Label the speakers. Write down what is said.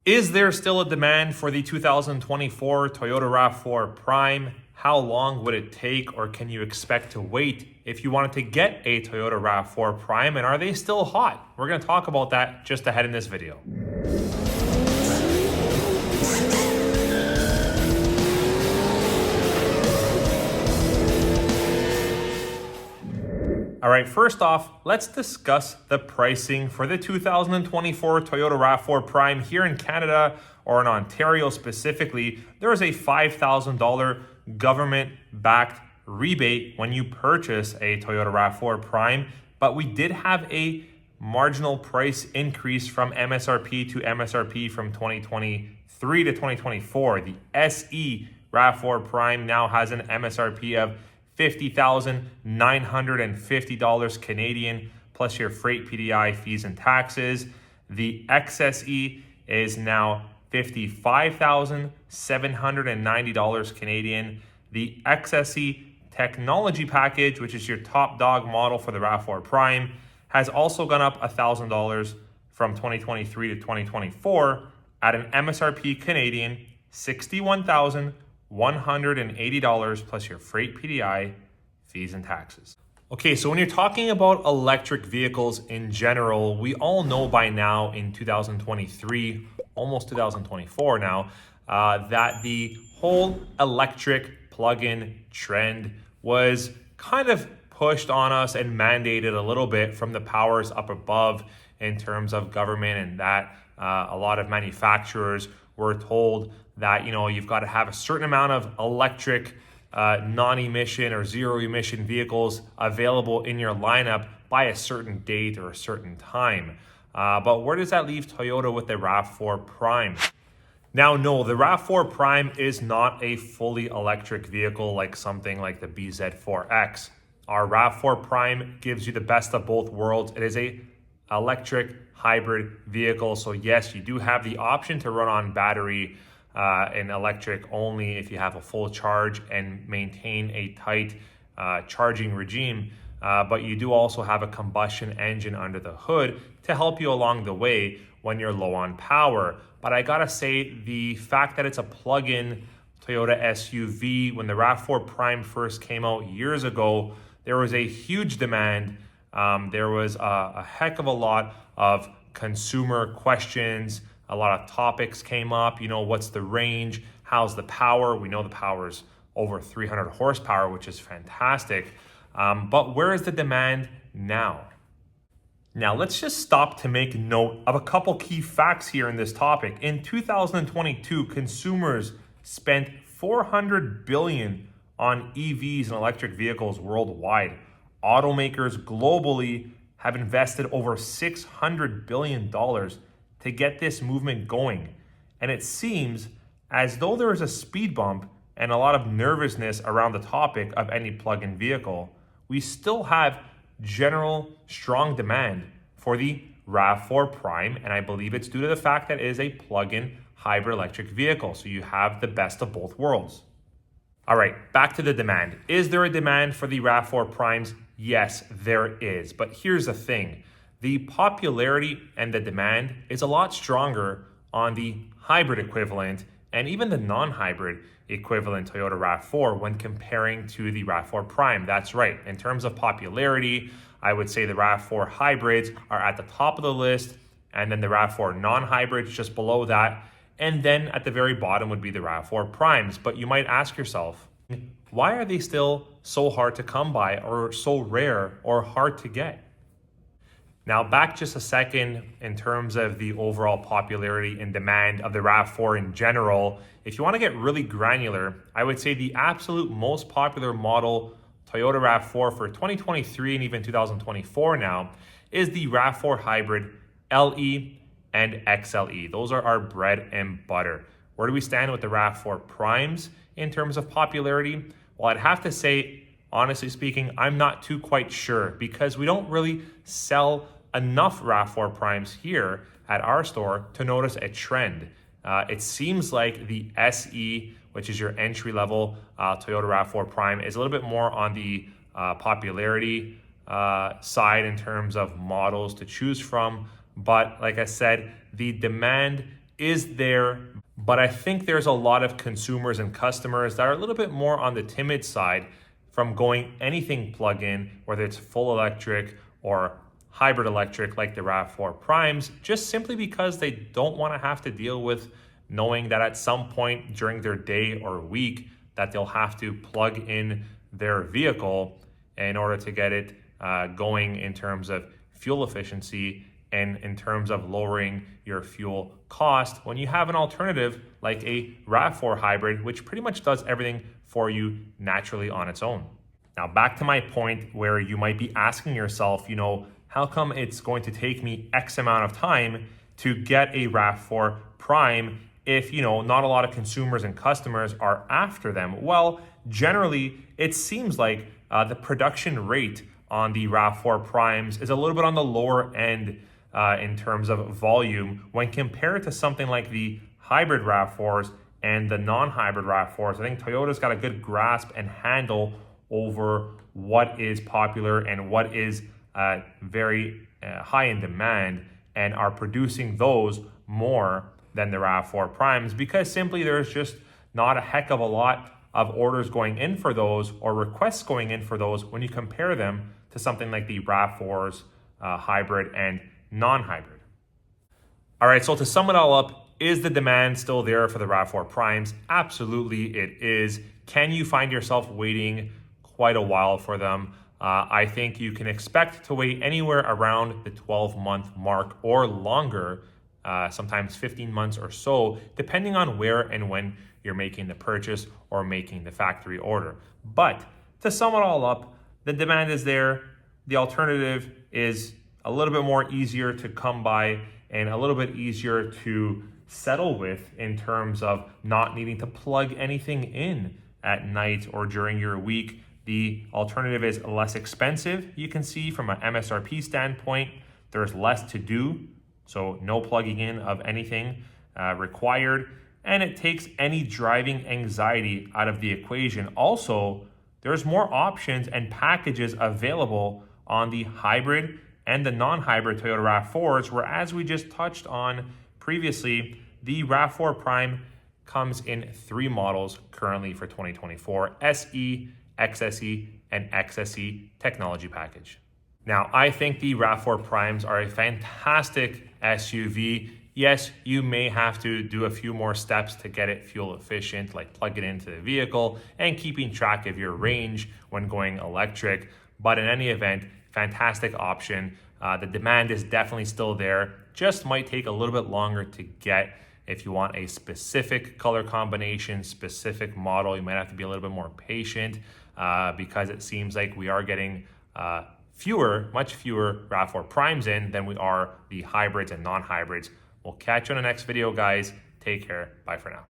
Speaker 1: Is there still a demand for the 2024 Toyota RAV4 Prime? How long would it take, or can you expect to wait if you wanted to get a Toyota RAV4 Prime, and are they still hot? We're going to talk about that just ahead in this video. All right, first off, let's discuss the pricing for the 2024 Toyota RAV4 Prime here in Canada, or in Ontario specifically. There is a $5,000 government-backed rebate when you purchase a Toyota RAV4 Prime, but we did have a marginal price increase from MSRP to MSRP from 2023 to 2024. The SE RAV4 Prime now has an MSRP of $50,950 Canadian plus your freight, PDI, fees, and taxes. The XSE is now $55,790 Canadian. The XSE technology package, which is your top dog model for the RAV4 Prime, has also gone up $1,000 from 2023 to 2024 at an MSRP Canadian $61,180 plus your freight, PDI, fees, and taxes. Okay, so when you're talking about electric vehicles in general, we all know by now in 2023, almost 2024 now, that the whole electric plug-in trend was kind of pushed on us and mandated a little bit from the powers up above in terms of government, and that a lot of manufacturers were told that, you know, you've got to have a certain amount of electric non-emission or zero emission vehicles available in your lineup by a certain date or a certain time. But where does that leave Toyota with the RAV4 Prime? Now, no, the RAV4 Prime is not a fully electric vehicle like something like the BZ4X. Our RAV4 Prime gives you the best of both worlds. It is a electric hybrid vehicle. So yes, you do have the option to run on battery and electric only if you have a full charge and maintain a tight charging regime. But you do also have a combustion engine under the hood to help you along the way when you're low on power. But I gotta say, the fact that it's a plug-in Toyota SUV, when the RAV4 Prime first came out years ago, there was a huge demand. There was a heck of a lot of consumer questions. A lot of topics came up. You know, what's the range? How's the power? We know the power's over 300 horsepower, which is fantastic. But where is the demand now? Now, let's just stop to make note of a couple key facts here in this topic. In 2022, consumers spent $400 billion on EVs and electric vehicles worldwide. Automakers globally have invested over $600 billion to get this movement going. And it seems as though there is a speed bump and a lot of nervousness around the topic of any plug-in vehicle. We still have general strong demand for the RAV4 Prime, and I believe it's due to the fact that it is a plug-in hybrid electric vehicle. So you have the best of both worlds. All right, back to the demand. Is there a demand for the RAV4 Primes? Yes, there is. But here's the thing. The popularity and the demand is a lot stronger on the hybrid equivalent and even the non-hybrid equivalent Toyota RAV4 when comparing to the RAV4 Prime. That's right. In terms of popularity, I would say the RAV4 hybrids are at the top of the list, and then the RAV4 non-hybrids just below that. And then at the very bottom would be the RAV4 Primes. But you might ask yourself, why are they still so hard to come by, or so rare, or hard to get? Now, back just a second in terms of the overall popularity and demand of the RAV4 in general. If you want to get really granular, I would say the absolute most popular model Toyota RAV4 for 2023 and even 2024 now is the RAV4 Hybrid LE and XLE. Those are our bread and butter. Where do we stand with the RAV4 Primes in terms of popularity? Well, I'd have to say, honestly speaking, I'm not too quite sure, because we don't really sell enough RAV4 Primes here at our store to notice a trend. It seems like the SE, which is your entry-level Toyota RAV4 Prime, is a little bit more on the popularity side in terms of models to choose from. But like I said, the demand is there, but I think there's a lot of consumers and customers that are a little bit more on the timid side from going anything plug-in, whether it's full electric or hybrid electric like the RAV4 Primes, just simply because they don't want to have to deal with knowing that at some point during their day or week that they'll have to plug in their vehicle in order to get it going in terms of fuel efficiency and in terms of lowering your fuel cost when you have an alternative like a RAV4 hybrid, which pretty much does everything for you naturally on its own. Now, back to my point where you might be asking yourself, how come it's going to take me X amount of time to get a RAV4 Prime if, not a lot of consumers and customers are after them? Well, generally, it seems like the production rate on the RAV4 Primes is a little bit on the lower end in terms of volume when compared to something like the hybrid RAV4s and the non-hybrid RAV4s. I think Toyota's got a good grasp and handle over what is popular and what is very high in demand, and are producing those more than the RAV4 Primes because simply there's just not a heck of a lot of orders going in for those or requests going in for those when you compare them to something like the RAV4s, hybrid and non-hybrid. All right, so to sum it all up, is the demand still there for the RAV4 Primes? Absolutely it is. Can you find yourself waiting quite a while for them? I think you can expect to wait anywhere around the 12-month mark or longer, sometimes 15 months or so, depending on where and when you're making the purchase or making the factory order. But to sum it all up, the demand is there. The alternative is a little bit more easier to come by and a little bit easier to settle with in terms of not needing to plug anything in at night or during your week. The alternative is less expensive. You can see from an MSRP standpoint, there's less to do. So no plugging in of anything required. And it takes any driving anxiety out of the equation. Also, there's more options and packages available on the hybrid and the non-hybrid Toyota RAV4s, where, as we just touched on previously, the RAV4 Prime comes in 3 models currently for 2024: SE, XSE, and XSE technology package. Now, I think the RAV4 Primes are a fantastic SUV. Yes, you may have to do a few more steps to get it fuel efficient, like plug it into the vehicle and keeping track of your range when going electric. But in any event, fantastic option. The demand is definitely still there. Just might take a little bit longer to get. If you want a specific color combination, specific model, you might have to be a little bit more patient because it seems like we are getting much fewer RAV4 Primes in than we are the hybrids and non-hybrids. We'll catch you on the next video, guys. Take care. Bye for now.